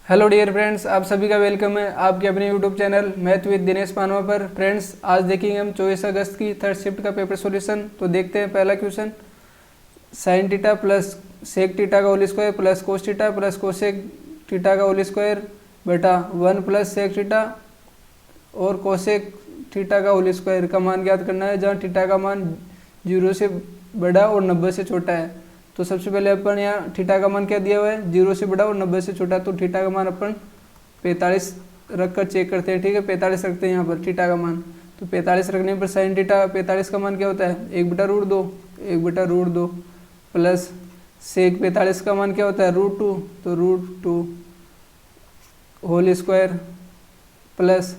Hello dear friends, आप सभी का वेलकम है आपके अपने YouTube channel math with Dinesh Panwa पर। फ्रेंड्स, आज देखेंगे हम 24 अगस्त की थर्ड शिफ्ट का पेपर सॉल्यूशन। तो देखते हैं पहला question. Sine theta plus sec theta का whole square plus cos theta plus cosec theta का होल स्क्वायर बटा 1 प्लस सेक टीटा और कोसेक थीटा का होल स्क्वायर का मान ज्ञात करना है, जहाँ थीटा का मान 0 से बड़ा और 90 से छोटा है। तो सबसे पहले अपन यहाँ थीटा का मान क्या दिया हुआ है, 0 से बड़ा और 90 से छोटा। तो थीटा का मान अपन 45 रख कर चेक करते हैं। ठीक है, 45 रखते हैं यहाँ पर थीटा का मान। तो 45 रखने पर साइन थीटा 45 का मान क्या होता है, 1/√2 1/√2 प्लस सेक 45 का मान क्या होता है, √2 तो √2 होल स्क्वायर प्लस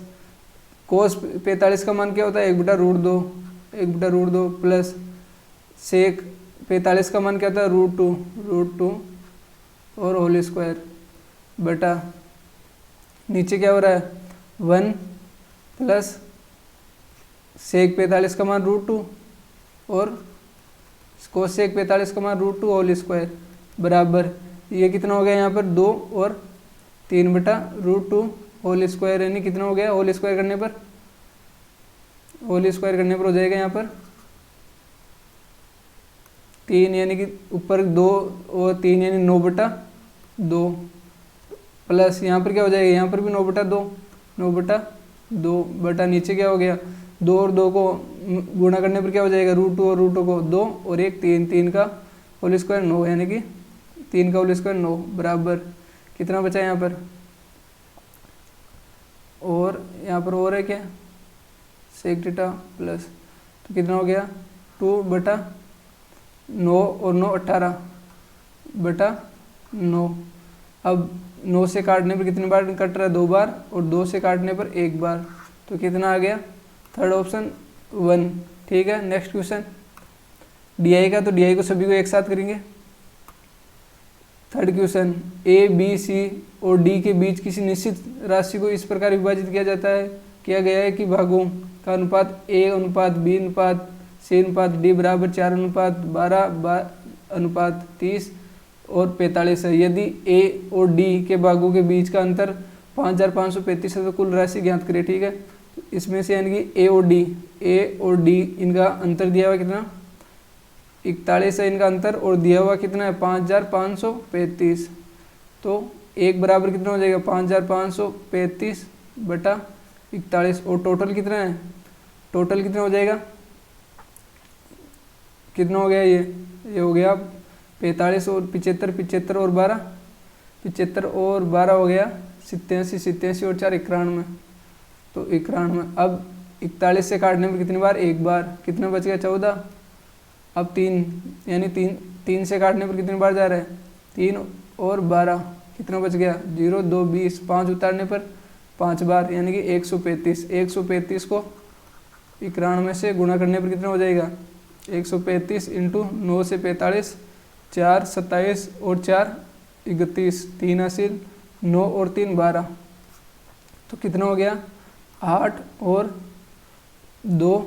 कोस 45 का मान क्या होता है, 1/√2 प्लस सेक 45 का मान क्या होता है, √2 और होल स्क्वायर बटा नीचे क्या हो रहा है 1 प्लस सेक 45 का मान √2 और कोसेक 45 का मान √2 होल स्क्वायर बराबर ये कितना हो गया यहाँ पर 2 और 3/√2 होल स्क्वायर, यानी कितना हो गया होल स्क्वायर करने पर हो जाएगा यहाँ पर 3, यानी कि ऊपर 2 और 3 यानी 9/2 प्लस यहाँ पर क्या हो जाएगा, यहाँ पर भी 9/2 बटा नीचे क्या हो गया 2 और 2 को गुणा करने पर क्या हो जाएगा √2 और √2 को 2 और 1 3 का होल स्क्वायर 9, यानी कि 3 का होल स्क्वायर 9 बराबर कितना बचा यहाँ पर, और यहाँ पर और है क्या सेक थीटा प्लस, तो कितना हो गया 2/9 और 9 18/9। अब 9 से काटने पर कितनी बार कट रहा है, 2 बार, और 2 से काटने पर 1 बार। तो कितना आ गया थर्ड ऑप्शन 1। ठीक है, नेक्स्ट क्वेश्चन डी का। तो डी को सभी को एक साथ करेंगे। Third question, A B C और डी के बीच किसी निश्चित राशि को इस प्रकार विभाजित किया गया है कि भागों का अनुपात A/B/C/D बराबर 4:12:30 और 45 है। यदि A और D के भागों के बीच का अंतर 5535 है तो कुल राशि ज्ञात करें। ठीक है, इसमें से यानी कि A और D इनका अंतर दिया हुआ कितना 41 है इनका अंतर, और दिया हुआ कितना है 5535। तो एक बराबर कितना हो जाएगा 5535/41, और टोटल कितना है, टोटल कितना हो जाएगा, कितना हो गया ये हो गया 45 और 75 और 12 हो गया 87 और 4 91, तो 91। अब 41 से काटने में कितनी बार, एक बार, कितना बच गया 14। अब 3 यानी 3 से काटने पर कितनी बार जा रहा है 3 और 12, कितना बच गया 0 2 20, 5 उतारने पर 5 बार, यानी कि 135 को 91 से गुणा करने पर कितना हो जाएगा 135 इंटू 9 से 45, 4 27 और 4 31, 3 असील 9 और 3 12, तो कितना हो गया 8 और 2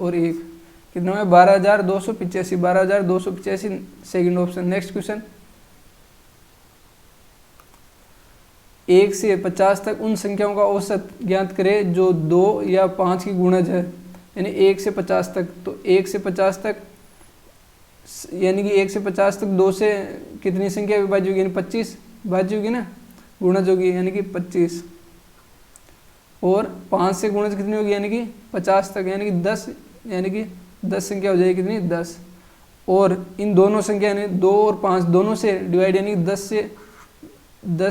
और 1, कितना है 12,285 सेकंड ऑप्शन। नेक्स्ट क्वेश्चन, 1 से 50 तक उन संख्याओं का औसत ज्ञात करें जो 2 या 5 की गुणज है, यानी 1 से 50 तक। तो 1 से 50 तक यानी कि 1 से 50 तक 2 से कितनी संख्या विभाज्य होगी, यानी 25 भाज्य होगी ना, गुणज होगी, यानी कि 25, और 5 से गुणज कितनी होगी, यानी कि 50 तक, यानी कि 10, यानी कि 10 संख्या हो जाएगी कितनी 10, और इन दोनों संख्या यानी 2 और 5 दोनों से डिवाइड, यानी 10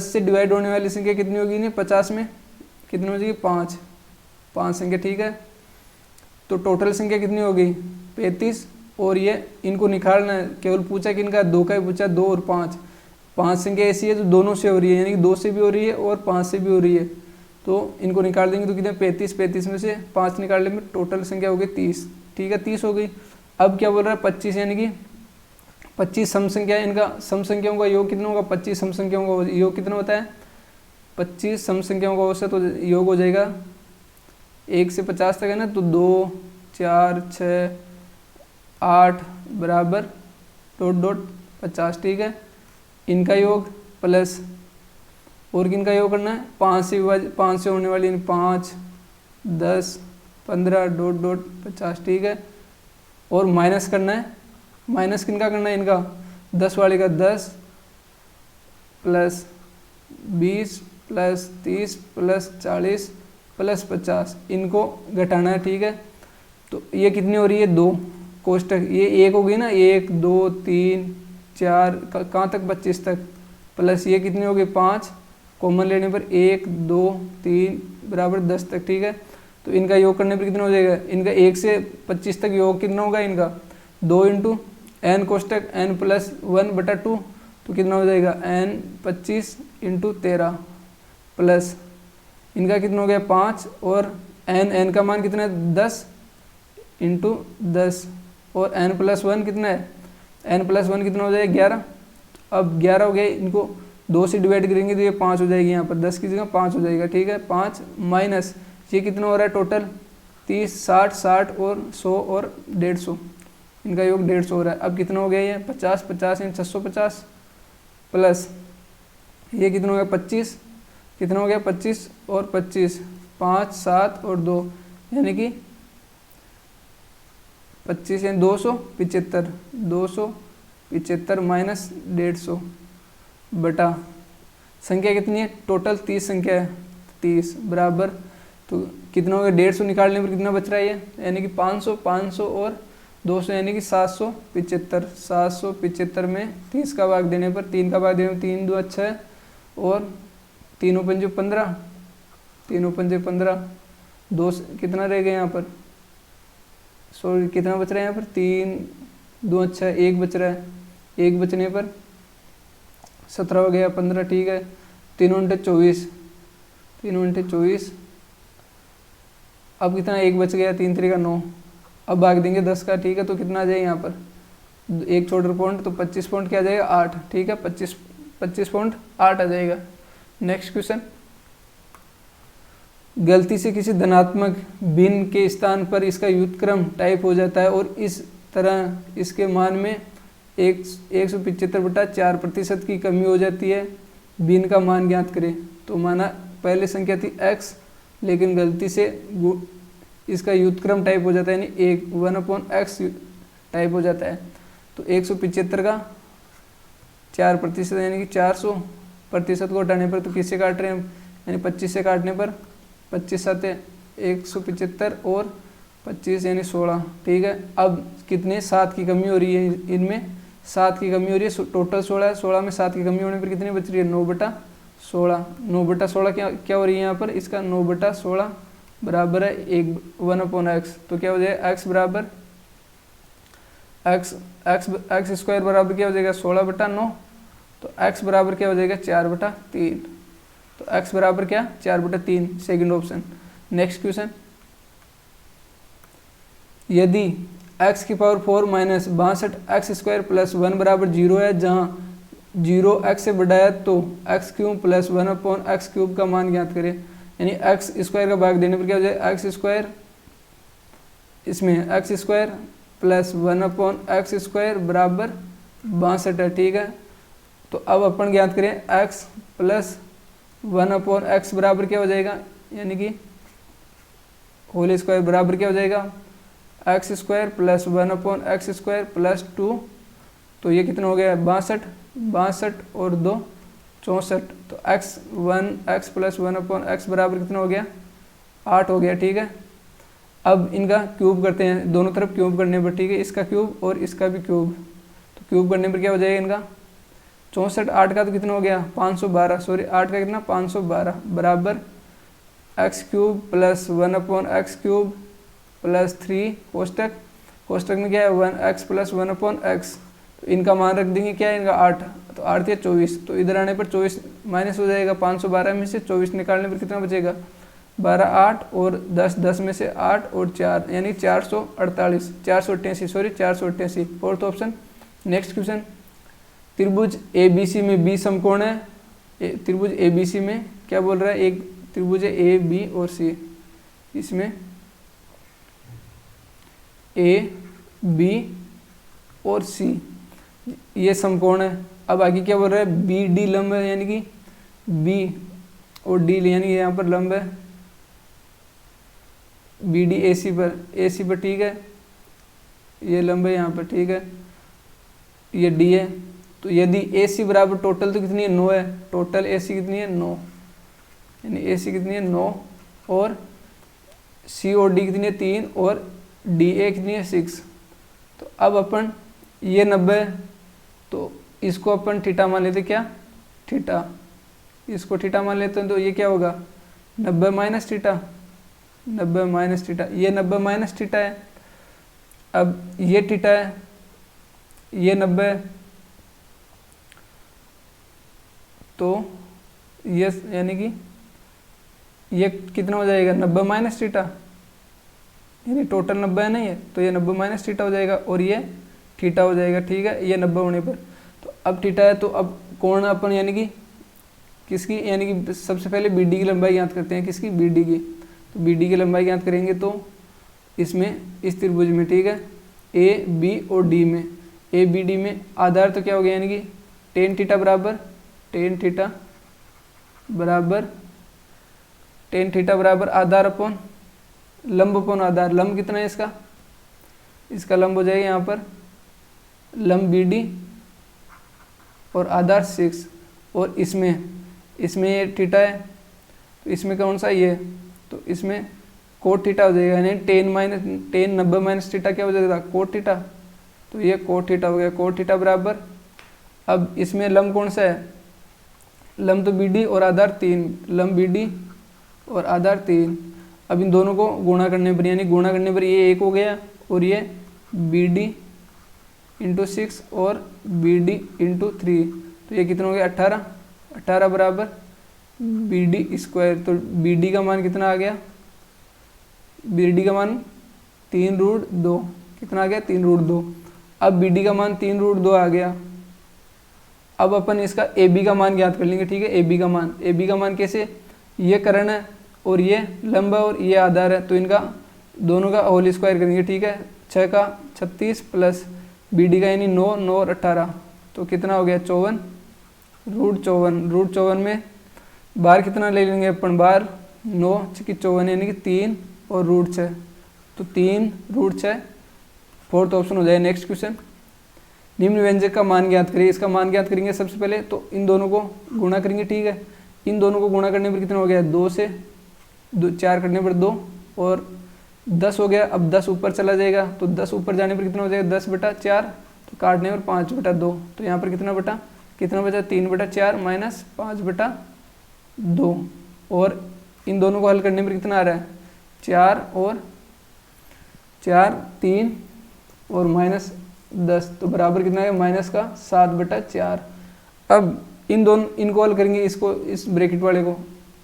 से डिवाइड होने वाली संख्या कितनी होगी, नहीं 50 में कितनी हो जाएगी 5 संख्या। ठीक है, तो टोटल संख्या कितनी होगी 35, और ये इनको निकालना है, केवल पूछा कि इनका 2 का ही पूछा, 2 और 5 संख्या ऐसी है जो दोनों से हो रही है, यानी कि 2 से भी हो रही है और 5 से भी हो रही है, तो इनको निकाल देंगे तो कितने 35 में से 5 निकालने में टोटल संख्या हो गई 30। ठीक है, 30 हो गई। अब क्या बोल रहा है 25, यानी कि 25 सम संख्या, इनका सम संख्याओं का योग कितना होगा, 25 सम संख्याओं का योग कितना होता है 25 सम संख्याओं का औसत योग हो जाएगा 1 से 50 तक है ना, तो 2 4 6 8 बराबर ... 50। ठीक है, इनका योग प्लस और किन का योग करना है, 5 से होने वाली 5, 10, 15 डॉट डॉट 50, ठीक है। और माइनस करना है, माइनस किन का करना है, इनका 10 वाले का 10 प्लस 20 प्लस 30 प्लस 40 प्लस 50, इनको घटाना है, ठीक है। तो ये कितनी हो रही है, 2 कोष्टक, ये 1 होगी ना, 1 2 3 4 कहाँ तक, 25 तक, प्लस ये कितनी होगी 5, कॉमन लेने पर 1 2 3 बराबर 10 तक, ठीक है। तो इनका योग करने पर कितना हो जाएगा, इनका 1 से 25 तक योग कितना होगा इनका, 2 इंटू n कोष्टक n प्लस 1/2, तो कितना हो जाएगा n 25 इंटू 13 प्लस इनका कितना हो गया 5 और n का मान कितना है 10 इंटू 10 और n प्लस 1 कितना है, n प्लस 1 कितना हो जाएगा 11। अब 11 हो गए, इनको 2 से डिवाइड करेंगे तो ये 5 हो जाएगी, यहाँ पर 10 की जगह 5 हो जाएगा, ठीक है। 5 माइनस ये कितना हो रहा है टोटल 30 60 60 और 100 और 150, इनका योग 150 हो रहा है। अब कितना हो गया ये 50 50 इन 650 प्लस ये कितना हो गया 25, कितना हो गया 25 और 25 5 7 और 2 यानी कि 25 यानी 275, 275 माइनस 150 बटा संख्या कितनी है टोटल 30 संख्या है, 30 बराबर, तो कितना हो गया 150 निकालने पर कितना बच रहा है ये, यानी कि 500 500 और 200 यानी कि 775, 775 में 30 का भाग देने पर 3 का भाग देने पर 3 2 अच्छा है और 3 पंजे 15, 3 पंजे 15, 2 कितना रह गया यहाँ पर, सॉरी कितना बच रहा है यहाँ पर 3 2 अच्छा है, 1 बच रहा है, 1 बचने पर 17 हो गया 15, ठीक है। 3 × 24, 3 × 24, अब कितना 1 बच गया, 3 3 का 9, अब भाग देंगे 10 का, ठीक है। तो कितना आ जाएगा यहाँ पर 1 छोड़ पॉइंट, तो 25 पॉइंट क्या आ जाएगा 8, ठीक है, 25 पॉइंट 8 आ जाएगा। नेक्स्ट क्वेश्चन, गलती से किसी धनात्मक भिन्न के स्थान पर इसका व्युत्क्रम टाइप हो जाता है और इस तरह इसके मान में 175/4% की कमी हो जाती है, भिन्न का मान ज्ञात करें। तो माना पहले संख्या थी x, लेकिन गलती से इसका व्युत्क्रम टाइप हो जाता है, यानी 1/x टाइप हो जाता है। तो 175 का 4% यानी कि 400% को हटाने पर, तो किससे काट रहे हैं हम, यानी 25 से काटने पर 25 आते 175 और 25 यानी 16, ठीक है। अब कितने 7 की कमी हो रही है, इनमें 7 की कमी हो रही है, टोटल 16 है, 16 में 7 की कमी होने पर कितनी बच रही है 9/16, 9/16 क्या हो रही है यहाँ पर, इसका 9/16 बराबर है 1/x, तो क्या हो जाएगा x बराबर x स्क्वायर बराबर क्या हो जाएगा 16/9, तो x बराबर क्या हो जाएगा 4/3, तो x बराबर क्या 4/3, सेकंड ऑप्शन। नेक्स्ट क्वेश्चन, यदि x की पावर 4 माइनस 62x² प्लस 1 बराबर 0 है, जहाँ 0 x से बड़ा है, तो x³ प्लस 1/x³ का मान ज्ञात करें। यानी एक्स स्क्वायर का भाग देने पर क्या हो जाए एक्स स्क्वायर, इसमें x² प्लस 1/x² बराबर 62 है, ठीक है। तो अब अपन ज्ञात करें x प्लस 1/x बराबर क्या हो जाएगा, यानी कि होल स्क्वायर बराबर क्या हो जाएगा x² प्लस 1/x² प्लस 2, तो ये कितना हो गया 62 और 2 64, तो x प्लस 1/x बराबर कितना हो गया 8 हो गया, ठीक है। अब इनका क्यूब करते हैं, दोनों तरफ क्यूब करने पर, ठीक है, इसका क्यूब और इसका भी क्यूब, तो क्यूब करने पर क्या हो जाएगा इनका 64, 8 का तो कितना हो गया 512, सॉरी 8 का कितना 512 बराबर x³ प्लस 1/x³ प्लस 3 कोष्टक में क्या है 1x प्लस 1/x, तो इनका मान रख देंगे क्या है इनका 8, तो 8 या 24, तो इधर आने पर 24 माइनस हो जाएगा, 512 में से 24 निकालने पर कितना बचेगा 12 8 और 10 में से 8 और 4 यानी 488 sorry 488, fourth option. Next question, त्रिभुज ABC में B समकोण है, त्रिभुज ABC में क्या बोल रहा है, एक त्रिभुज है A B और C, इसमें A B और C ये समकोण है। अब आगे क्या बोल रहा है BD लंब है, यानी कि बी और डी यानी कि यहाँ पर लंब है बी डी ए सी पर ठीक है, ये लंब है यहाँ पर ठीक है, ये डी है। तो यदि ए सी बराबर टोटल तो कितनी है 9 है, टोटल ए सी कितनी है 9, यानी ए सी कितनी है 9 और सी और डी कितनी है 3 और डी ए कितनी है 6। तो अब अपन ये 90 तो इसको अपन थीटा मान लेते, क्या थीटा, इसको थीटा मान लेते हैं। तो ये क्या होगा 90 माइनस थीटा, 90 माइनस थीटा, ये 90 माइनस थीटा है। अब ये थीटा है, ये 90 है, तो ये यानी कि ये कितना हो जाएगा 90 माइनस थीटा, यानी टोटल 90 है ना ये, तो ये 90 माइनस थीटा हो जाएगा और ये थीटा हो जाएगा ठीक है, ये 90 होने पर। तो अब थीटा है तो अब कोण अपन यानी कि किसकी, यानी कि सबसे पहले बी डी की लंबाई ज्ञात करते हैं, किसकी बी डी की। तो बी डी की लंबाई ज्ञात करेंगे तो इसमें इस त्रिभुज में ठीक है, ए बी और डी में, ए बी डी में आधार तो क्या हो गया यानी कि टेन थीटा बराबर टेन थीटा बराबर आधार अपॉन लंब अपॉन आधार। लंब कितना है इसका, इसका लंब हो जाएगा यहाँ पर लंब बी डी और आधार 6 और इसमें ये थीटा है तो इसमें कौन सा ये, तो इसमें कोट थीटा हो जाएगा, यानी 10 90 माइनस थीटा क्या हो जाएगा कोट थीटा। तो ये कोट थीटा हो गया, कोट थीटा बराबर, अब इसमें लंब कौन सा है, लंब तो बी डी और आधार 3, लंब बी डी और आधार 3। अब इन दोनों को गुणा करने पर, यानी गुणा करने पर ये 1 हो गया और ये बी डी इंटू 6 और बी डी इंटू 3, तो ये कितना हो गया 18 बराबर बी डी स्क्वायर। तो बी डी का मान कितना आ गया, बी डी का मान 3√2, कितना आ गया 3√2। अब बी डी का मान 3√2 आ गया। अब अपन इसका ए बी का मान ज्ञात कर लेंगे ठीक है, ए बी का मान कैसे, ये कर्ण है और ये लंब है और ये आधार है, तो इनका दोनों का होल स्क्वायर करेंगे ठीक है, 6 का 36 प्लस बी डी का यानी 9 और 18, तो कितना हो गया 54, √54 में बार कितना ले लेंगे अपन, बार 9 6 54 यानी कि 3 और √6, तो 3√6 फोर्थ ऑप्शन हो जाए। नेक्स्ट क्वेश्चन, निम्न व्यंजक का मान ज्ञात करिए। इसका मान ज्ञात करेंगे सबसे पहले तो इन दोनों को गुणा करेंगे ठीक है, इन दोनों को गुणा करने पर कितना हो गया 2 से 4 करने पर 2 और 10 हो गया। अब 10 ऊपर चला जाएगा तो 10 ऊपर जाने पर कितना हो जाएगा 10/4, तो काटने पर 5/2, तो यहाँ पर कितना बचा 3/4 माइनस 5/2 और इन दोनों को हल करने पर कितना आ रहा है 4 3 और माइनस 10, तो बराबर कितना है माइनस का 7/4। अब इनको हल करेंगे, इसको इस ब्रैकेट वाले को,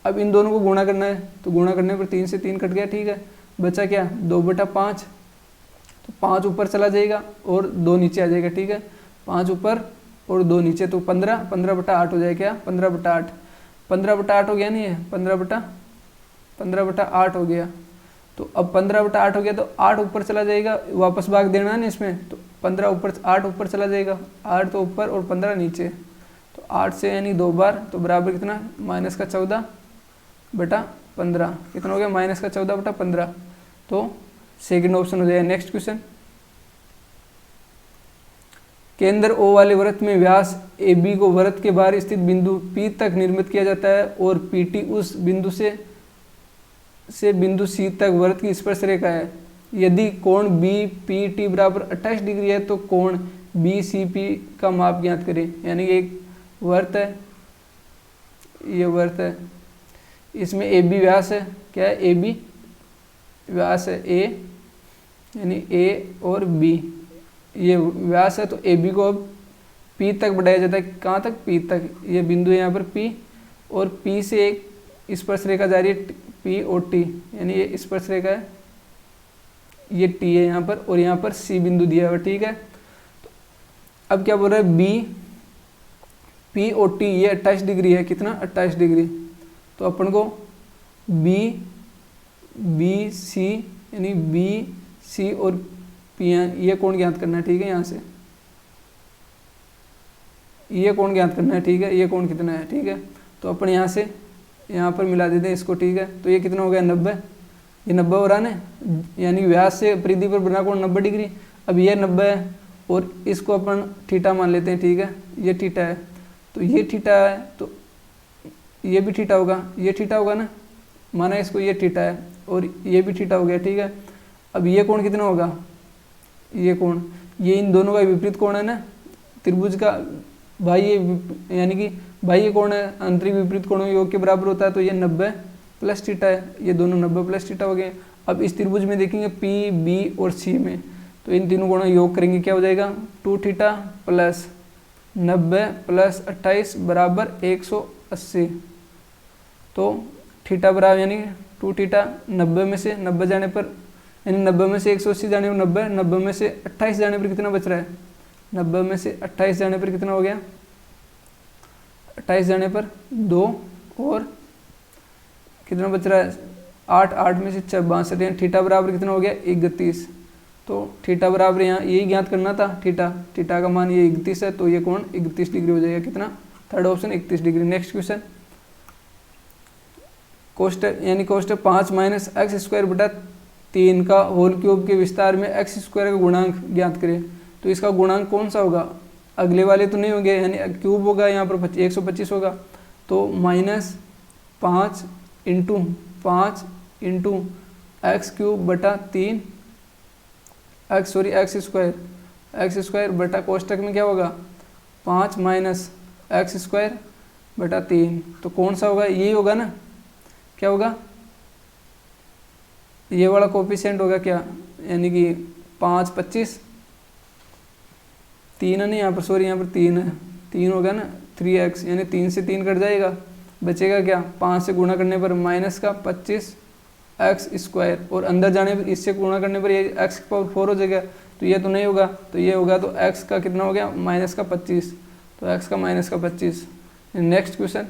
अब इन दोनों को गुणा करना है, तो गुणा करने पर 3 से 3 कट गया ठीक है, बचा क्या 2/5, तो 5 ऊपर चला जाएगा और 2 नीचे आ जाएगा ठीक है, 5 ऊपर और 2 नीचे, तो 15/8 हो जाएगा, क्या 15/8 हो गया नहीं है, 15/8 हो गया। तो अब 15/8 हो गया तो 8 ऊपर चला जाएगा, वापस भाग देना है ना इसमें, तो 8 ऊपर चला जाएगा, 8 तो ऊपर और 15 नीचे, तो 8 से यानी 2 बार, तो बराबर कितना माइनस का 14/15, कितना हो गया माइनस का 14/15, तो सेकंड ऑप्शन हो जाएगा। नेक्स्ट क्वेश्चन, केंद्र O वाले वृत्त में व्यास AB को वृत्त के बाहर स्थित बिंदु P तक निर्मित किया जाता है और PT उस बिंदु से बिंदु C तक वृत्त की स्पर्श रेखा है। यदि कोण BPT बराबर 28 डिग्री है तो कोण BCP का माप ज्ञात करें। यानी एक वृत्त है, ये वृत्त है, इसमें AB व्यास है, क्या है AB व्यास है A, यानी A और B ये व्यास है, तो AB को अब P तक बढ़ाया जाता है, कहाँ तक P तक, ये बिंदु है यहाँ पर P और P से एक स्पर्श रेखा जा रही है P और T, यानी ये स्पर्श रेखा है, ये T है यहाँ पर और यहाँ पर C बिंदु दिया हुआ ठीक है। तो अब क्या बोल रहा है P और T ये 28 डिग्री है, कितना 28 डिग्री, तो अपन को BC यानी BC और P ये कोण ज्ञात करना है ठीक है, यहाँ से ये कोण ज्ञात करना है ठीक है, ये कोण कितना है ठीक है। तो अपन यहाँ से यहाँ पर मिला देते हैं इसको, ठीक है। तो ये कितना हो गया 90, ये 90 हो रहा है ना, यानी व्यास से परिधि पर बना कोण 90 डिग्री। अब ये 90 है और इसको अपन थीटा मान लेते हैं, ठीक है। ये थीटा है तो ये थीटा है, तो ये भी थीटा होगा, ये थीटा होगा ना, माना इसको ये थीटा है और ये भी थीटा हो गया, ठीक है। अब ये कोण कितना होगा, ये कोण, ये इन दोनों का विपरीत कोण है ना त्रिभुज का, बाह्य यानी कि बाह्य कोण है आंतरिक विपरीत कोणों के योग के बराबर होता है। तो ये 90 प्लस थीटा है, ये दोनों 90 प्लस थीटा हो गए। अब इस त्रिभुज में देखेंगे पी, बी और सी में, तो इन तीनों कोणों योग करेंगे, क्या हो जाएगा 2 थीटा प्लस 90 प्लस 28 बराबर 180। तो थीटा बराबर यानी 2 थीटा, 90 में से 90 जाने पर, यानी 90 में से 180 जाने पर 90, 90 में से 28 जाने पर कितना बच रहा है, 90 में से 28 जाने पर कितना हो गया, 28 जाने पर 2 और कितना बच रहा है 8, 8 में से 62, यानी थीटा बराबर कितना हो गया 31। तो थीटा बराबर यहाँ यही ज्ञात करना था, थीटा का मान ये 31 है, तो ये कोण 31 डिग्री हो जाएगा, कितना, third option 31 degree. Next question, कोष्टक यानी कोष्टक 5 माइनस एक्स स्क्वायर बटा 3 का होल क्यूब के विस्तार में एक्स स्क्वायर का गुणांक ज्ञात करें। तो इसका गुणांक कौन सा होगा, अगले वाले तो नहीं होंगे, यानी क्यूब होगा यहाँ पर 125 होगा, तो -5 इंटू 5 इंटू एक्स क्यूब बटा 3 एक्स स्क्वायर बटा कोष्टक में क्या होगा 5 माइनस एक्स स्क्वायर बटा 3। तो कौन सा होगा, यही होगा ना, क्या होगा, ये वाला कोफिशिएंट होगा क्या, यानी कि 5 25, 3 है नहीं यहाँ पर, सॉरी यहाँ पर 3 है, 3 होगा ना 3x, यानी 3 से 3 कट जाएगा, बचेगा क्या 5 से गुणा करने पर माइनस का 25 एक्स स्क्वायर, और अंदर जाने पर इससे गुणा करने पर ये x की पावर 4 हो जाएगा, तो ये तो नहीं होगा, तो ये होगा, तो x का कितना हो गया माइनस का 25, तो x का माइनस का 25। नेक्स्ट क्वेश्चन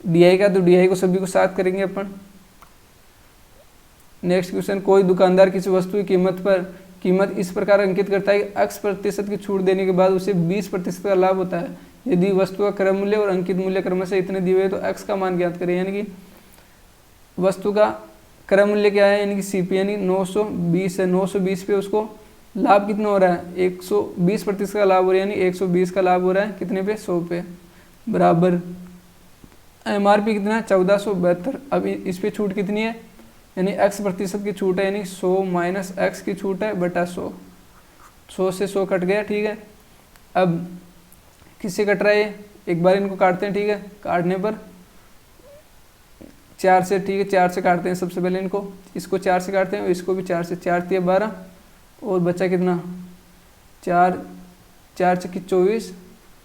डी का, तो डी को सभी को साथ करेंगे अपन। नेक्स्ट क्वेश्चन, कोई दुकानदार किसी वस्तु की कीमत इस प्रकार अंकित करता है कि x% की छूट देने के बाद उसे 20% का लाभ होता है। यदि वस्तु का क्रय मूल्य और अंकित मूल्य क्रमशः इतने दिए हुए तो x का मान ज्ञात करें। यानी कि वस्तु का क्रय मूल्य क्या है, यानी कि सीपी यानी 920 है, 920 पे उसको लाभ कितना हो रहा है 120% का लाभ हो रहा है, यानी 120 का लाभ हो रहा है कितने पे 100 पे, बराबर एमआरपी कितना है 1472। अब इस पे छूट कितनी है, यानी x% की छूट है, यानी 100 माइनस x की छूट है बटा 100, 100 से 100 कट गया, ठीक है। अब किससे कट रहा है, एक बार इनको काटते हैं, ठीक है। काटने पर 4 से, ठीक है 4 से काटते हैं, सबसे पहले इनको, इसको 4 से काटते हैं और इसको भी 4 से, 4 3 12 और बचा कितना 4 4 चक्की 24,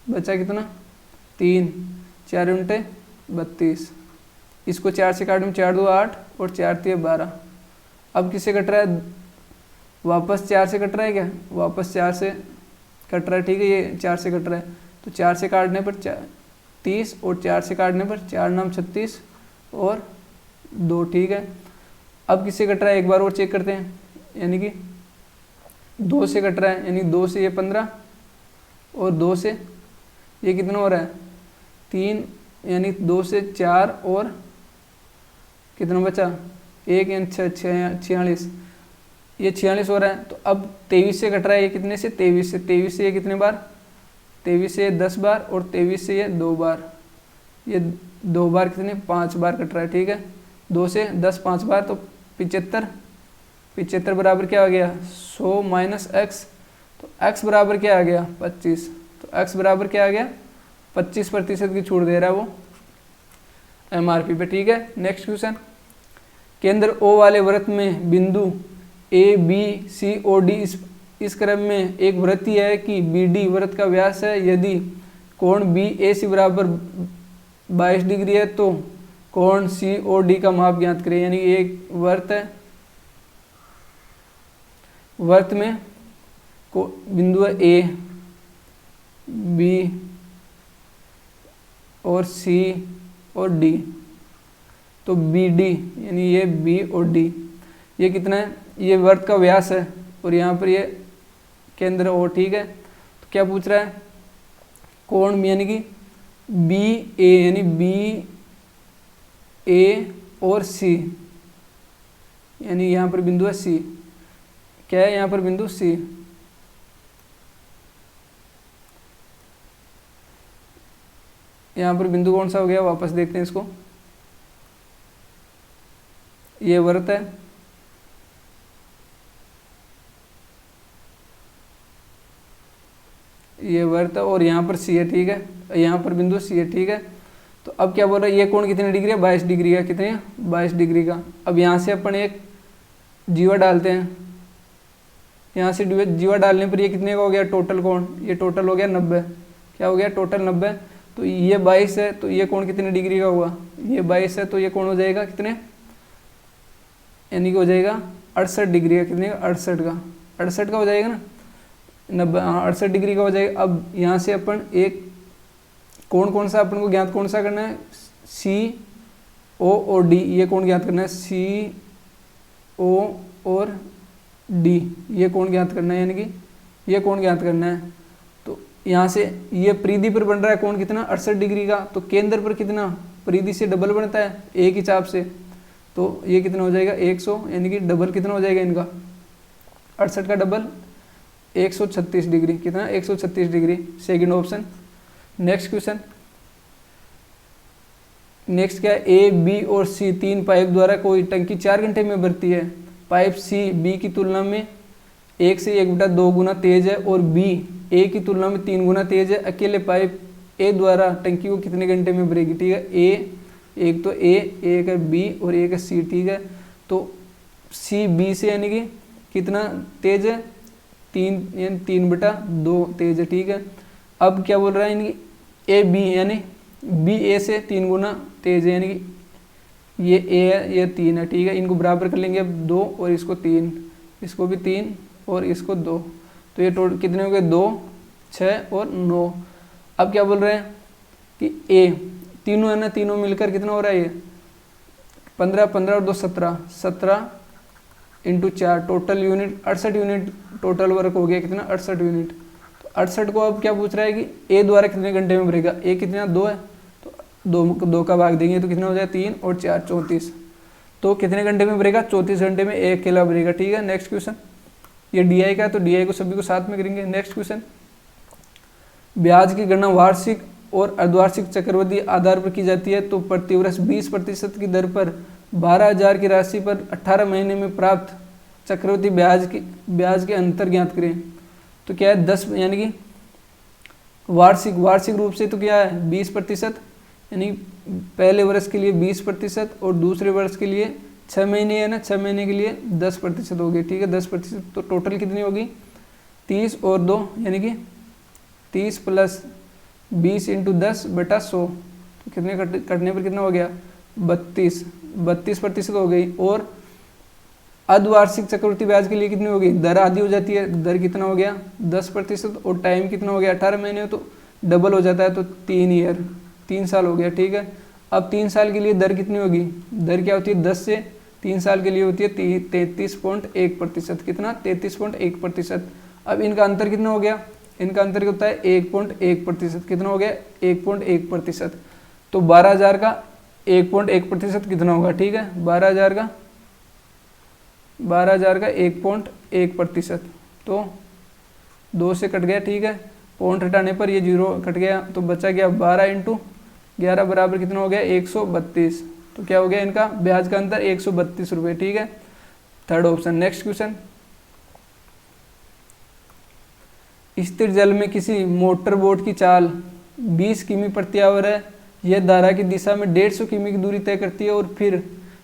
बचा कितना 3 4 उनटे 32, इसको 4 से काटने में 4 2 8 और 4 3 12। अब किससे कट रहा है, वापस 4 से कट रहा है क्या, वापस 4 से कट रहा है, ठीक है, ये 4 से कट रहा है, तो 4 से काटने पर 30 और 4 से काटने पर 4 9 36 और 2, ठीक है। अब किससे कट रहा है, एक बार और चेक करते हैं, यानी कि 2 से कट रहा है, यानी 2 से ये 15 और 2 से ये कितना हो रहा है 3, यानी 2 से 4 और कितना बचा 1, यानी 46, ये 46 हो रहा है। तो अब 23 से कट रहा है, ये कितने से 23 से ये कितने बार 23 से 10 बार और 23 से ये 2 बार, ये 2 बार कितने 5 बार कट रहा है, ठीक है। 2 से 10 5 बार, तो 75 बराबर क्या आ गया 100 माइनस एक्स, तो x बराबर क्या आ गया 25, तो x बराबर क्या आ गया 25% की छूट दे रहा है वो एमआरपी पे, ठीक है। नेक्स्ट क्वेश्चन, केंद्र O वाले वृत्त में बिंदु ए बी सी और डी इस क्रम में एक वृत्तीय है कि बी डी वृत्त का व्यास है। यदि कोण बी ए सी बराबर 22 डिग्री है तो कोण सी और डी का माप ज्ञात करें। यानी एक वृत्त है, वृत्त में बिंदु है ए बी और सी और डी, तो बी डी यानी ये बी और डी ये कितना है, ये वृत्त का व्यास है और यहाँ पर ये केंद्र ओ, ठीक है। तो क्या पूछ रहा है, कोण यानी कि बी ए, यानी बी ए और सी, यानी यहाँ पर बिंदु है सी। क्या है यहाँ पर बिंदु सी। यहाँ पर बिंदु कौन सा हो गया, वापस देखते हैं इसको। ये वृत्त है, ये वृत्त है और यहाँ पर सी है, ठीक है। यहाँ पर बिंदु सी है, ठीक है। तो अब क्या बोल रहा है, ये कोण कितने डिग्री है, 22 डिग्री का। कितने, 22 डिग्री का। अब यहाँ से अपन एक जीवा डालते हैं, यहाँ से जीवा डालने पर ये कितने का हो गया टोटल कोण, ये टोटल हो गया 90। क्या हो गया टोटल 90। तो ये 22 है, तो ये कोण कितने डिग्री का हुआ, ये 22 है, तो ये कोण हो जाएगा कितने, यानी कि हो जाएगा 68 डिग्री का। कितने का, 68 का, 68 का हो जाएगा ना, 90, 68 डिग्री का हो जाएगा। अब यहाँ से अपन एक कोण कौन सा अपन को ज्ञात कौन सा करना है, सी ओ और डी, ये कोण ज्ञात करना है, सी ओ और डी, ये कोण ज्ञात करना है, यानी कि ये कोण ज्ञात करना है। तो यहाँ से ये परिधि पर बन रहा है कोण कितना, 68 डिग्री का। तो केंद्र पर कितना, परिधि से डबल बनता है एक ही चाप से, तो ये कितना हो जाएगा 100, यानी कि डबल कितना हो जाएगा इनका, 68 का डबल 136 डिग्री। कितना, 136 degree, second option. Next question, next क्या है, ए बी और सी तीन पाइप द्वारा कोई टंकी 4 घंटे में भरती है। पाइप सी बी की तुलना में 1 से 1/2 गुना तेज है और बी ए की तुलना में 3 गुना तेज है। अकेले पाइप ए द्वारा टंकी को कितने घंटे में भरेगी, ठीक है। ए, एक तो ए, एक है बी और एक है सी, ठीक है। तो सी बी से यानी कि कितना तेज है, 3, यानी 3/2 तेज है, ठीक है। अब क्या बोल रहा है, यानी ए बी, यानी बी ए से 3 गुना तेज है, यानी कि ये ए है, ये 3 है, ठीक है। इनको बराबर कर लेंगे अब 2 और इसको 3, इसको भी 3 और इसको 2, तो ये टोटल कितने हो गए, 2, 6 और 9। अब क्या बोल रहे हैं कि ए तीनों है ना, तीनों मिलकर कितना हो रहा है, ये 15, 15 और 2 17, 17 into 4 total unit 68 unit total work हो गया। कितना, 68 यूनिट। तो 68 को अब क्या पूछ रहा है कि ए द्वारा कितने घंटे में भरेगा। ए कितना, 2 है, तो 2 का भाग देंगे तो कितना हो जाए, 3 और 4 34। तो कितने घंटे में भरेगा, 34 घंटे में ए अकेला भरेगा, ठीक है। नेक्स्ट क्वेश्चन, ये डी आई का, तो डी आई को सभी को साथ में करेंगे। नेक्स्ट क्वेश्चन, ब्याज की गणना वार्षिक और अर्धवार्षिक चक्रवृद्धि आधार पर की जाती है। तो प्रतिवर्ष 20% की दर पर 12,000 की राशि पर 18 महीने में प्राप्त चक्रवृद्धि ब्याज के अंतर ज्ञात करें। तो क्या है, 10, यानी कि वार्षिक रूप से तो क्या है 20%, यानी पहले वर्ष के लिए 20% और दूसरे वर्ष के लिए 6 महीने है ना, 6 महीने के लिए 10% हो गई, ठीक है। 10%, तो टोटल कितनी होगी, 30 और 2, यानी कि 30 प्लस 20 इंटू 10/100, तो कितने कटने पर कितना हो गया, 32% हो गई। और अर्धवार्षिक चक्रवृद्धि ब्याज के लिए कितनी होगी, दर आधी हो जाती है, दर कितना हो गया 10%, और टाइम कितना हो गया 18 महीने, तो डबल हो जाता है, तो 3 ईयर, 3 साल हो गया, ठीक है। अब 3 साल के लिए दर कितनी होगी, दर क्या होती है, 10 से 3 साल के लिए होती है 33.1%। कितना, 33.1%। अब इनका अंतर कितना हो गया, इनका अंतर होता है 1.1%। कितना हो गया, 1.1%। तो 12,000 का 1.1% कितना होगा, ठीक है। 12,000 का 1.1%, तो 2 से कट गया, ठीक है। पॉइंट हटाने पर ये 0 कट गया, तो बचा गया 12 इंटू 11 बराबर कितना हो गया, 132। तो क्या हो गया, इनका ब्याज का अंतर 132 रुपये, ठीक है। Third option. नेक्स्ट क्वेश्चन, स्थिर जल में किसी मोटर बोट की चाल 20 किमी प्रति आवर है। यह धारा की दिशा में 150 किमी की दूरी तय करती है और फिर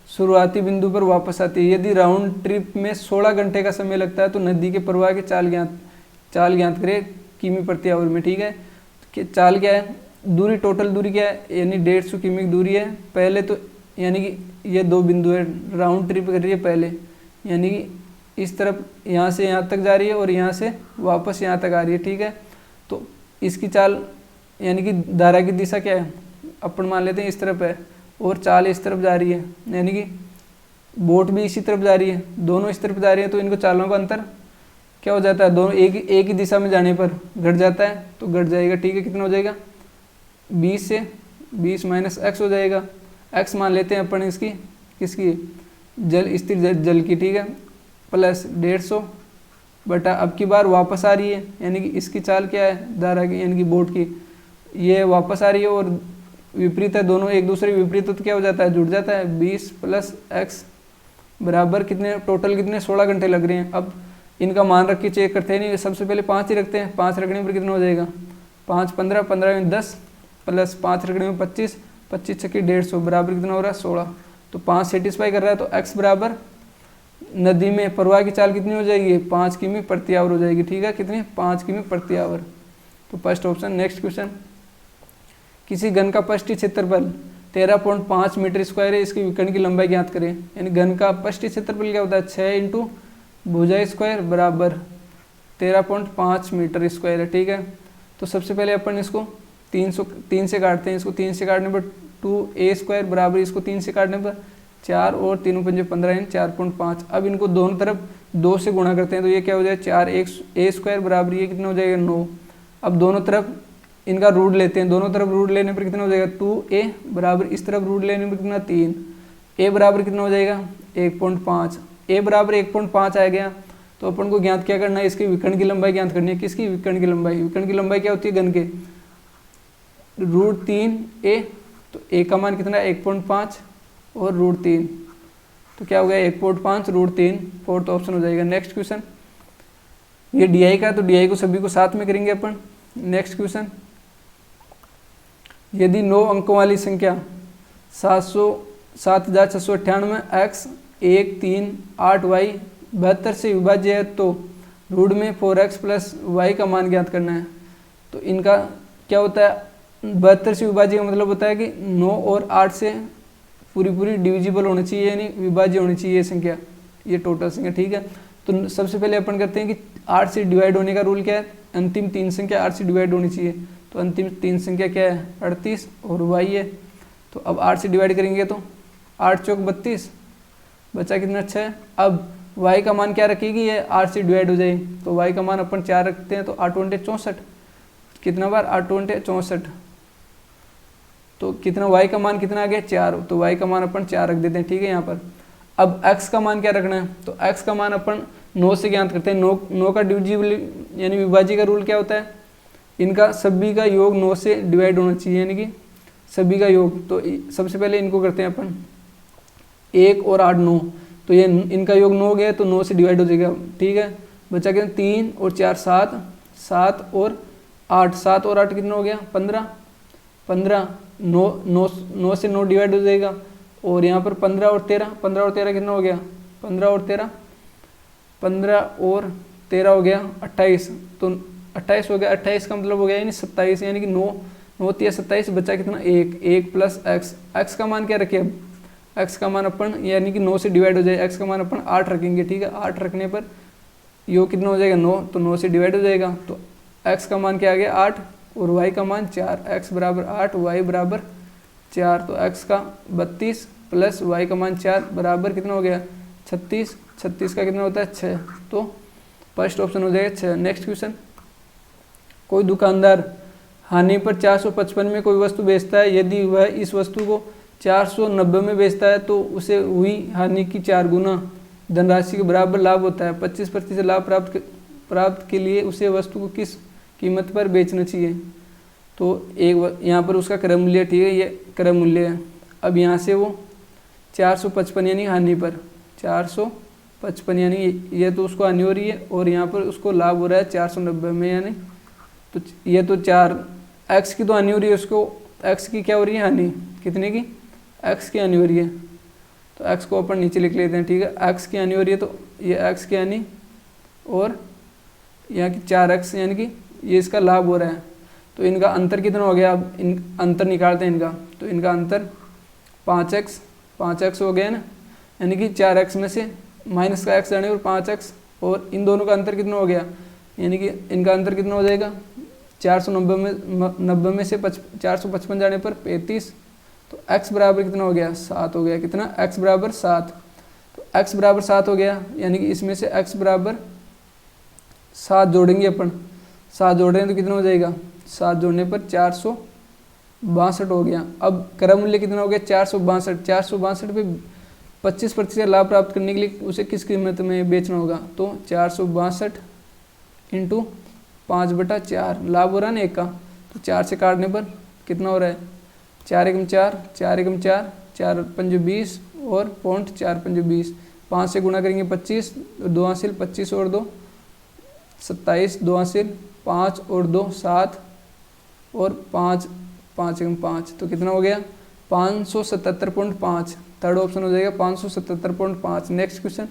शुरुआती बिंदु पर वापस आती है। यदि राउंड ट्रिप में 16 घंटे का समय लगता है तो नदी के प्रवाह की चाल ज्ञात करें किमी प्रति आवर में, ठीक है। चाल क्या है, दूरी, टोटल दूरी क्या है, यानी 150 किमी की दूरी है। पहले तो यानी कि ये 2 बिंदु है, राउंड ट्रिप कर रही है पहले, यानी कि इस तरफ यहाँ से यहाँ तक जा रही है और यहाँ से वापस यहाँ तक आ रही है, ठीक है। तो इसकी चाल यानी कि धारा की दिशा क्या है, अपन मान लेते हैं इस तरफ है और चाल इस तरफ जा रही है, यानी कि बोट भी इसी तरफ जा रही है, दोनों इस तरफ जा रही है। तो इनको चालों का अंतर क्या हो जाता है, दोनों एक ही दिशा में जाने पर घट जाता है, तो घट जाएगा, ठीक है। कितना हो जाएगा, 20 माइनस एक्स हो जाएगा। एक्स मान लेते हैं अपन इसकी किसकी, जल स्थिर जल की, ठीक है, प्लस 150 बटा अब की बार वापस आ रही है, यानी कि इसकी चाल क्या है, धारा की यानी कि बोट की, ये वापस आ रही है और विपरीत है, दोनों एक दूसरे विपरीत, तो क्या हो जाता है, जुड़ जाता है। 20 प्लस एक्स बराबर कितने, टोटल कितने 16 घंटे लग रहे हैं। अब इनका मान रख के चेक करते हैं, नहीं सबसे पहले 5 ही रखते हैं, 5 रखने पर कितना हो जाएगा, 5 15, 15 में 10 प्लस 5 रखने में 25, 25 छक्के 150 बराबर कितना हो रहा है 16। तो 5 सेटिस्फाई कर रहा है, तो एक्स बराबर नदी में प्रवाह की चाल कितनी हो जाएगी, 5 किमी प्रति आवर हो जाएगी, ठीक है, कितनी 5 किमी प्रति आवर। तो फर्स्ट ऑप्शन। नेक्स्ट क्वेश्चन, किसी घन का पृष्ठीय क्षेत्रफल 13.5 मीटर स्क्वायर है, इसकी विकर्ण की लंबाई ज्ञात करें। यानी घन का पृष्ठीय क्षेत्रफल क्या होता है, 6 इंटू भुजा स्क्वायर बराबर 13.5 मीटर स्क्वायर है, ठीक है। तो सबसे पहले अपन इसको 3 से काटते हैं, इसको 3 से काटने पर 2a स्क्वायर बराबर, इसको 3 से काटने पर 4 और 3 पंजे 15 यानी 4.5। अब इनको दोनों तरफ 2 से गुणा करते हैं, तो ये क्या हो जाएगा 4a स्क्वायर बराबर ये कितना हो जाएगा 9। अब दोनों तरफ इनका रूट लेते हैं, दोनों तरफ रूट लेने पर कितना हो जाएगा 2a बराबर, इस तरफ रूट लेने पर कितना 3, a बराबर कितना हो जाएगा 1.5, a बराबर 1.5 आ गया। तो अपन को ज्ञात क्या करना है, इसकी विकर्ण की लंबाई ज्ञात करनी है। किसकी, विकर्ण की लंबाई, विकर्ण की लंबाई क्या होती है घन के, √3a, तो a का मान कितना है 1.5 और √3, तो क्या हो गया 1.5 √3, फोर्थ ऑप्शन हो जाएगा। नेक्स्ट क्वेश्चन, ये डी का, तो डी को सभी को साथ में करेंगे अपन। नेक्स्ट क्वेश्चन, यदि 9 अंकों वाली संख्या 7698 x 1 3 8 y 72 से विभाज्य है, तो रूट में 4x प्लस वाई का मान ज्ञात करना है। तो इनका क्या होता है, 72 से विभाज्य का मतलब होता है कि 9 और 8 से पूरी डिविजिबल होनी चाहिए, यानी विभाज्य होनी चाहिए ये संख्या, ये टोटल संख्या, ठीक है। तो सबसे पहले अपन करते हैं कि 8 से डिवाइड होने का रूल क्या है, अंतिम 3 संख्या 8 से डिवाइड होनी चाहिए। तो अंतिम 3 संख्या क्या है 38 और y है। तो अब 8 से डिवाइड करेंगे तो 8 चौक 32, बचा कितना 6। अब y का मान क्या रखेगी, ये 8 से डिवाइड हो जाएगी, तो y का मान अपन 4 रखते हैं, तो 8 × 64, कितना बार 8 × 64, तो कितना y का मान कितना आ गया 4, तो y का मान अपन 4 रख देते हैं, ठीक है। यहाँ पर अब x का मान क्या रखना है, तो x का मान अपन 9 से ज्ञात करते हैं। 9 का डिविजिबल यानी विभाज्य का रूल क्या होता है, इनका सभी का योग 9 से डिवाइड होना चाहिए, यानी कि सभी का योग। तो सबसे पहले इनको करते हैं अपन 1 और 8 9, तो ये इनका योग 9 गया, तो 9 से डिवाइड हो जाएगा, ठीक है। बचा क्या 3 और 4 7, 7 और 8, 7 और 8 कितना हो गया 15, 15 9 से 9 डिवाइड हो जाएगा। और यहाँ पर 15 और 13, 15 और 13 कितना हो गया 15 और 13, 15 और 13 हो गया 28, तो 28 हो गया, 28 का मतलब हो गया यानी 27, यानी कि 9 9 3 27, बचा कितना 1 प्लस एक्स। एक्स का मान क्या रखे, अब एक्स का मान अपन यानी कि 9 से डिवाइड हो जाए, एक्स का मान अपन 8 रखेंगे, ठीक है। 8 रखने पर योग कितना हो जाएगा 9, तो 9 से डिवाइड हो जाएगा, तो एक्स का मान क्या आ गया 8 और वाई का मान 4, एक्स बराबर 8 वाई बराबर 4, तो एक्स का 32 प्लस वाई का मान 4 बराबर कितना हो गया 36, 36 का कितना होता है 6, तो फर्स्ट ऑप्शन हो जाएगा 6। नेक्स्ट क्वेश्चन, कोई दुकानदार हानि पर 455 में कोई वस्तु बेचता है, यदि वह इस वस्तु को 490 में बेचता है तो उसे हुई हानि की 4 गुना धनराशि के बराबर लाभ होता है। 25% लाभ प्राप्त के लिए उसे वस्तु को किस कीमत पर बेचना चाहिए। तो एक यहाँ पर उसका क्रय मूल्य, ठीक है, ये क्रय मूल्य है। अब यहाँ से वो 455 यानी हानि पर 455 यानी ये तो उसको हानि हो रही है और यहाँ पर उसको लाभ हो रहा है 490 में, यानी तो ये तो 4 एक्स की तो हानि हो रही है, उसको एक्स की क्या हो रही है हानि, कितने की एक्स की हानि हो रही है, तो एक्स को अपन नीचे लिख लेते हैं, ठीक है। एक्स की हानि हो रही है, तो ये एक्स की हानि और यहाँ की 4x यानी कि ये इसका लाभ हो रहा है। तो इनका अंतर कितना हो गया, अब इन अंतर निकालते हैं इनका, तो इनका अंतर 5x हो गया ना, यानी कि 4x में से माइनस का x जाने पर 5x, और इन दोनों का अंतर कितना हो गया, यानी कि इनका अंतर कितना हो जाएगा 490 में से 455 जाने पर 35, तो x बराबर कितना हो गया 7 हो गया, कितना x बराबर 7, तो x बराबर 7 हो गया, यानी कि इसमें से x बराबर 7 जोड़ेंगे अपन, 7 जोड़ रहे हैं तो कितना हो जाएगा, 7 जोड़ने पर 400 62 हो गया। अब क्रय मूल्य कितना हो गया 462। 462 पे 25% लाभ प्राप्त करने के लिए उसे किस कीमत में बेचना होगा, तो 462 इंटू 5/4 लाभ हो रहा है ना 1 का, तो 4 से काटने पर कितना हो रहा है 4 एकम 4, 4 एकम 4, 4 पंजे 20 और पॉइंट 4 पंजे 20। 5 से गुणा करेंगे 25, 2 हासिल 25 और 2 27, 2 हासिल 5 और 2 7 और 5 5 एकम 5, तो कितना हो गया 577.5। थर्ड ऑप्शन हो जाएगा 577.5। नेक्स्ट क्वेश्चन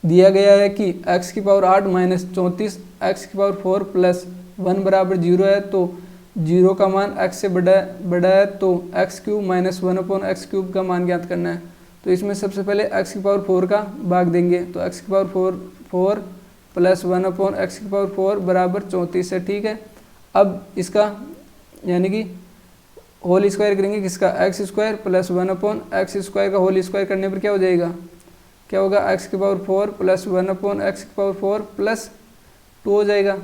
दिया गया है कि x की पावर 8 माइनस 34 x की पावर 4 प्लस 1 बराबर 0 है, तो 0 का मान x से बड़ा है, तो x क्यूब माइनस 1/x³ का मान ज्ञात करना है। तो इसमें सबसे पहले x की पावर 4 का भाग देंगे, तो x की पावर 4 प्लस 1/x³ बराबर 34 है, ठीक है। अब इसका यानी कि होल स्क्वायर करेंगे किसका x² प्लस 1/x² का होल स्क्वायर करने पर क्या हो जाएगा, क्या होगा x की पावर 4 प्लस 1/x² प्लस 2 हो जाएगा।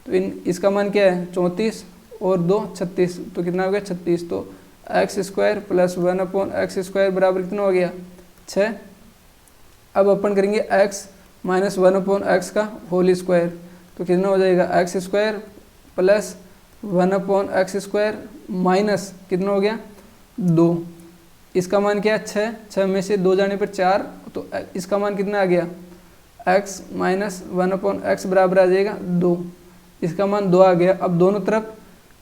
तो इसका मान क्या है 34 और 2 36, तो कितना हो गया 36। तो x² प्लस 1/x² बराबर कितना हो गया 6। अब अपन करेंगे x माइनस 1/x का होल स्क्वायर, तो कितना हो जाएगा x² प्लस 1/x² माइनस कितना हो गया 2। इसका मान क्या है 6, 6 में से 2 जाने पर 4, तो इसका मान कितना आ गया x माइनस 1/x बराबर आ जाएगा 2। इसका मान 2 आ गया। अब दोनों तरफ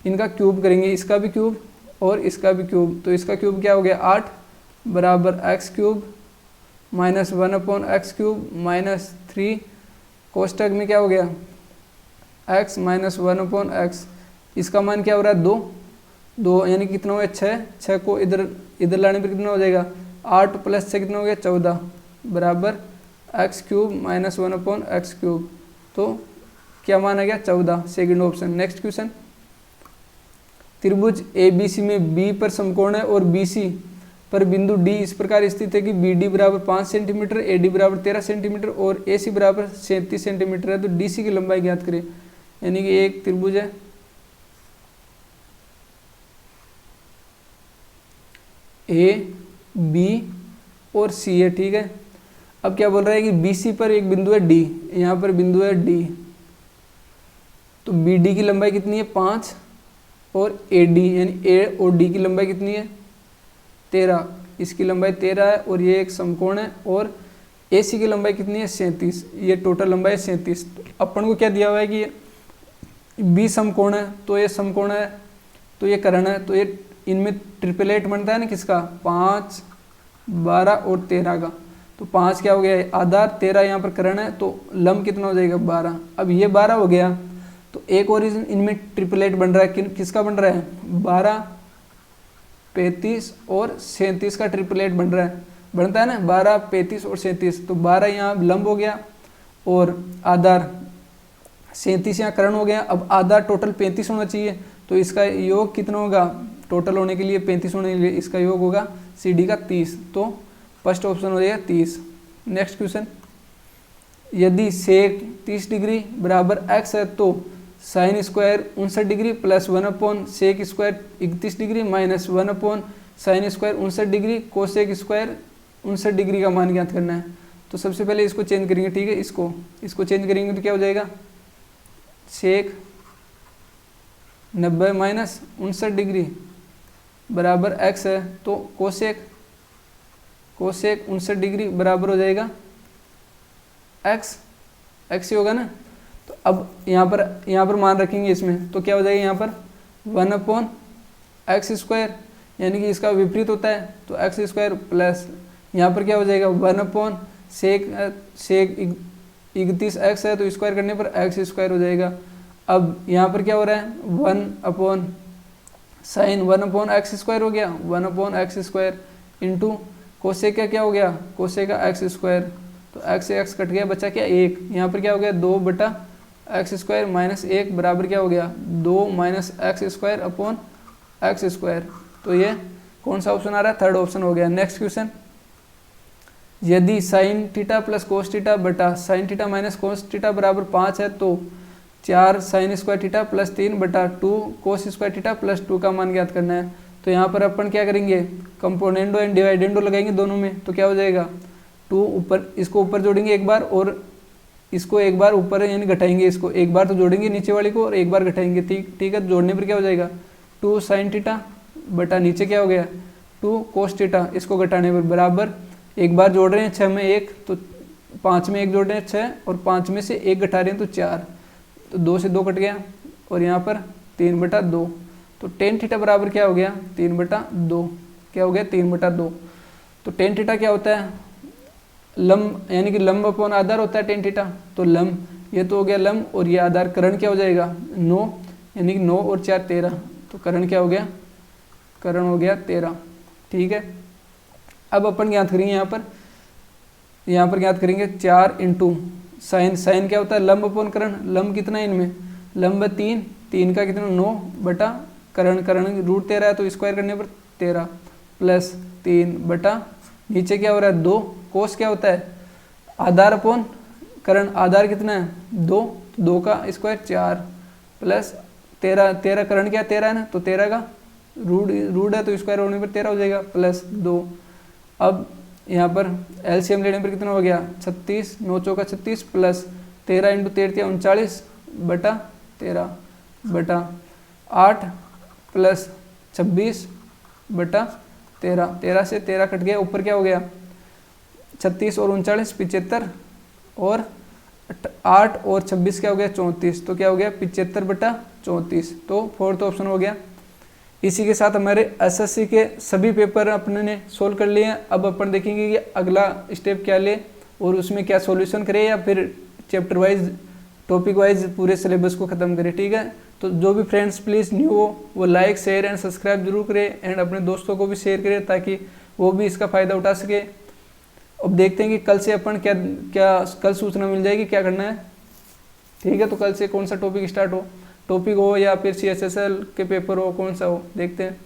इनका क्यूब करेंगे, इसका भी क्यूब और इसका भी क्यूब, तो इसका क्यूब क्या हो गया 8 बराबर x³ माइनस 1/x³ माइनस 3 कोष्टक में क्या हो गया x माइनस 1/x। इसका मान क्या हो रहा है 2 यानी कितना हो गया 6, 6 को इधर लाने पर कितना हो जाएगा 8 प्लस 6 कितना हो गया 14 बराबर x³ माइनस 1/x³। तो क्या मान आ गया 14, सेकंड ऑप्शन। नेक्स्ट क्वेश्चन त्रिभुज ABC में B पर समकोण है और BC पर बिंदु D इस प्रकार स्थित है कि BD बराबर 5 सेंटीमीटर, AD बराबर 13 सेंटीमीटर और AC बराबर 37 सेंटीमीटर है, तो DC की लंबाई ज्ञात करें। यानी कि एक त्रिभुज है A, B और C है, ठीक है। अब क्या बोल रहा है कि BC पर एक बिंदु है D, यहाँ पर बिंदु है D, तो BD की लंबाई कितनी है 5 और AD यानी A और D की लंबाई कितनी है 13, इसकी लंबाई 13 है और ये एक समकोण है, और AC की लंबाई कितनी है 37, ये टोटल लंबाई है 37। तो अपन को क्या दिया हुआ है कि B समकोण है, तो ये समकोण है, तो ये कर्ण है, तो ये इनमें ट्रिपलेट बनता है ना किसका 5, 12 और 13 का। तो 5 क्या हो गया आधार, 13 यहाँ पर कर्ण है, तो लंब कितना हो जाएगा 12। अब ये 12 हो गया, तो एक और इनमें ट्रिपलेट बन रहा है, किसका बन रहा है 12, 35 और 37 का ट्रिपलेट बन रहा है, बनता है ना 12, 35 और 37। तो 12 यहाँ लंब हो गया और आधार 37 यहाँ कर्ण हो गया। अब आधार टोटल 35 होना चाहिए, तो इसका योग कितना होगा टोटल होने के लिए 35 होने के लिए इसका योग होगा CD का 30, तो फर्स्ट ऑप्शन हो जाएगा 30। नेक्स्ट क्वेश्चन यदि सेक 30 डिग्री बराबर x है, तो साइन स्क्वायर 59 डिग्री प्लस 1/सेक स्क्वायर 31 डिग्री माइनस 1/साइन square 59 degree cosec square 59 degree का मान ज्ञात करना है। तो सबसे पहले इसको चेंज करेंगे, ठीक है। इसको चेंज करेंगे तो क्या हो जाएगा सेक 90 माइनस 59 डिग्री बराबर x है, तो कोसेक 59 डिग्री बराबर हो जाएगा x ही होगा ना। तो अब यहाँ पर मान रखेंगे इसमें, तो क्या हो जाएगा यहाँ पर 1/x², यानी कि इसका विपरीत होता है, तो x² प्लस यहाँ पर क्या हो जाएगा 1/सेक 31x है, तो स्क्वायर करने पर x² हो जाएगा। अब यहाँ पर क्या हो रहा है 1/साइन 1/x² हो गया 1/x² इंटू कोसेक का क्या हो गया कोसेक का x², तो x से x कट गया, बचा क्या 1। यहाँ पर क्या हो गया 2/x² माइनस 1 बराबर क्या हो गया 2 माइनस x² तो ये कौन सा ऑप्शन आ रहा है थर्ड ऑप्शन हो गया। नेक्स्ट क्वेश्चन यदि sine theta plus cos theta बटा sine theta minus cos theta बराबर 5 है, तो 4 sine square theta plus 3/2 cos square theta plus 2 का मान ज्ञात करना है। तो यहाँ पर अपन क्या करेंगे, कंपोनेंडो एंड डिवाइडेंडो लगाएंगे दोनों में, तो क्या हो जाएगा 2 ऊपर, इसको ऊपर जोड़ेंगे एक बार और इसको एक बार ऊपर यानी घटाएंगे, इसको एक बार तो जोड़ेंगे नीचे वाली को और एक बार घटाएंगे। ठीक है, जोड़ने पर क्या हो जाएगा 2 साइन थीटा बटा नीचे क्या हो गया 2 कोस थीटा, इसको घटाने पर बराबर एक बार जोड़ रहे हैं 6 में 1 तो 5 में 1 जोड़ रहे हैं 6 और 5 में से 1 घटा रहे हैं तो 4, तो 2 से 2 कट गया और यहाँ पर 3/2, तो टेन थीटा बराबर क्या हो गया 3/2, क्या हो गया 3/2। तो टेन थीटा क्या होता है, लंब यानी कि लंब अपॉन आधार होता है टेन थीटा, तो लंब ये तो हो गया लंब और ये आधार, करण क्या हो जाएगा 9 यानी कि 9 और 4 13, तो करण क्या हो गया, करण हो गया 13। ठीक है, अब अपन ज्ञात करेंगे यहाँ पर ज्ञात करेंगे 4 इंटू साइन, साइन क्या होता है लंब अपॉन करण, लंब कितना है इनमें, लंब 3 का कितना 9 बटा करण, करण √13 है तो स्क्वायर करने पर 13 प्लस 3 बटा नीचे क्या हो रहा है 2, कोस क्या होता है आधार अपॉन करण, आधार कितना है 2 का स्क्वायर 4 प्लस 13 करण क्या 13 है ना, तो 13 का रूट है तो स्क्वायर होने पर 13 हो जाएगा प्लस 2। अब यहाँ पर एलसीएम लेने पर कितना हो गया 36, 9 चौका 36 प्लस 13 इंटू 13 39 बटा 13 बटा 8 प्लस 26 बटा 13, 13 से 13 कट गया, ऊपर क्या हो गया 36 और 39 75 और 8 और 26 क्या हो गया 34, तो क्या हो गया 75/34, तो फोर्थ ऑप्शन हो गया। इसी के साथ हमारे एसएससी के सभी पेपर अपने ने सोल्व कर लिए हैं। अब अपन देखेंगे कि अगला स्टेप क्या ले और उसमें क्या सॉल्यूशन करें या फिर चैप्टर वाइज टॉपिक वाइज पूरे सिलेबस को ख़त्म करें। ठीक है, तो जो भी फ्रेंड्स प्लीज़ न्यू हो वो लाइक शेयर एंड सब्सक्राइब जरूर करें एंड अपने दोस्तों को भी शेयर करें ताकि वो भी इसका फ़ायदा उठा सके। अब देखते हैं कि कल से अपन क्या कल सूचना मिल जाएगी क्या करना है। ठीक है, तो कल से कौन सा टॉपिक स्टार्ट हो, टॉपिक हो या फिर CSSL के पेपर हो, कौन सा हो देखते हैं।